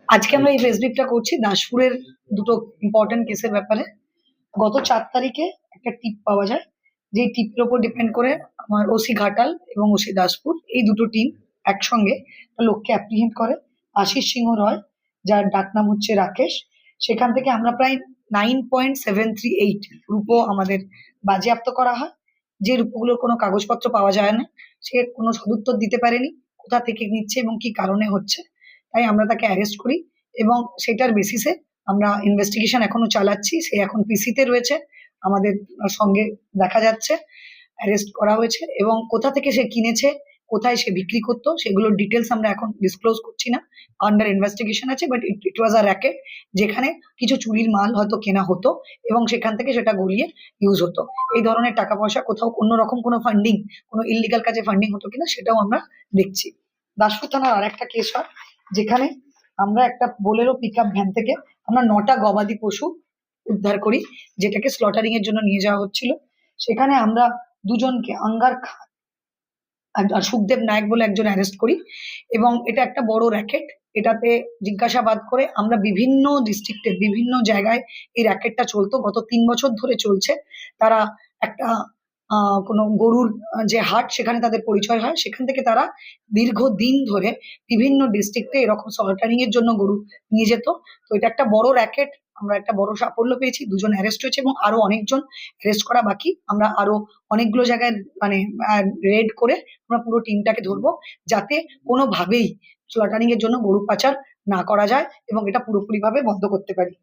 আজকে আমরা এই ফেসবুকটা করছি দাসপুরের দুটো ইম্পর্টেন্ট কেসের ব্যাপারে। গত 4 তারিখে একটা টিপ পাওয়া যায়, যে টিপের উপর ডিপেন্ড করে আমার ওসি ঘাটাল এবং ওসি দাসপুর এই দুটো টিম একসঙ্গে একটা লোককে অ্যাপ্রিহেন্ড করে, আশিস সিংহ রয়, যার ডাকনাম হচ্ছে রাকেশ। সেখান থেকে আমরা প্রায় 9.738 রূপো আমাদের বাজেয়াপ্ত করা হয়। যে রূপোগুলোর কোনো কাগজপত্র পাওয়া যায় না, সে কোনো সদুত্তর দিতে পারেনি কোথা থেকে নিচ্ছে এবং কি কারণে হচ্ছে। তাই আমরা তাকে অ্যারেস্ট করি এবং সেটার বেসিসে আমরা ইনভেস্টিগেশন এখনো চালাচ্ছি। সে এখন পিসিতে রয়েছে, আমাদের সঙ্গে দেখা যাচ্ছে। অ্যারেস্ট করা হয়েছে এবং কোথা থেকে সে কিনেছে, কোথায় সে বিক্রি করতো সেগুলোর ডিটেলস আমরা এখন ডিসক্লোজ করছি না, আন্ডার ইনভেস্টিগেশন আছে। But it was a racket, যেখানে কিছু চুরির মাল হয়তো কেনা হতো এবং সেখান থেকে সেটা গলিয়ে ইউজ হতো। এই ধরনের টাকা পয়সা কোথাও অন্যরকম কোনো ফান্ডিং, কোনো ইললিগাল কাজে ফান্ডিং হতো কিনা সেটাও আমরা দেখছি। দাসপুর থানার আর একটা কেস হয়, যেখানে আমরা একটা বোলেরো পিকআপ ভ্যান থেকে আমরা 9টা গবাদি পশু উদ্ধার করি, যেটাকে স্লটারিং এর জন্য নিয়ে যাওয়া হচ্ছিল। সেখানে আমরা দুজনকে, আঙ্গার খান আর সুখদেব নায়ক বলে একজন অ্যারেস্ট করি এবং এটা একটা বড় র্যাকেট। এটাতে জিজ্ঞাসাবাদ করে আমরা বিভিন্ন ডিস্ট্রিক্টের বিভিন্ন জায়গায় এই র্যাকেটটা চলতো, গত 3 বছর ধরে চলছে। তারা একটা কোনো গরুর যে হাট, সেখানে তাদের পরিচয় হয়। সেখান থেকে তারা দীর্ঘদিন ধরে বিভিন্ন ডিস্ট্রিক্টে এরকম সল্টারিং এর জন্য গরু নিয়ে যেত। তো এটা একটা বড় র্যাকেট, আমরা একটা বড় সাফল্য পেয়েছি, দুজন অ্যারেস্ট হয়েছে এবং আরো অনেকজন অ্যারেস্ট করা বাকি। আমরা আরো অনেকগুলো জায়গায় মানে রেড করে আমরা পুরো টিমটাকে ধরবো, যাতে কোনোভাবেই স্লটারিং এর জন্য গরু পাচার না করা যায় এবং এটা পুরোপুরিভাবে বন্ধ করতে পারি।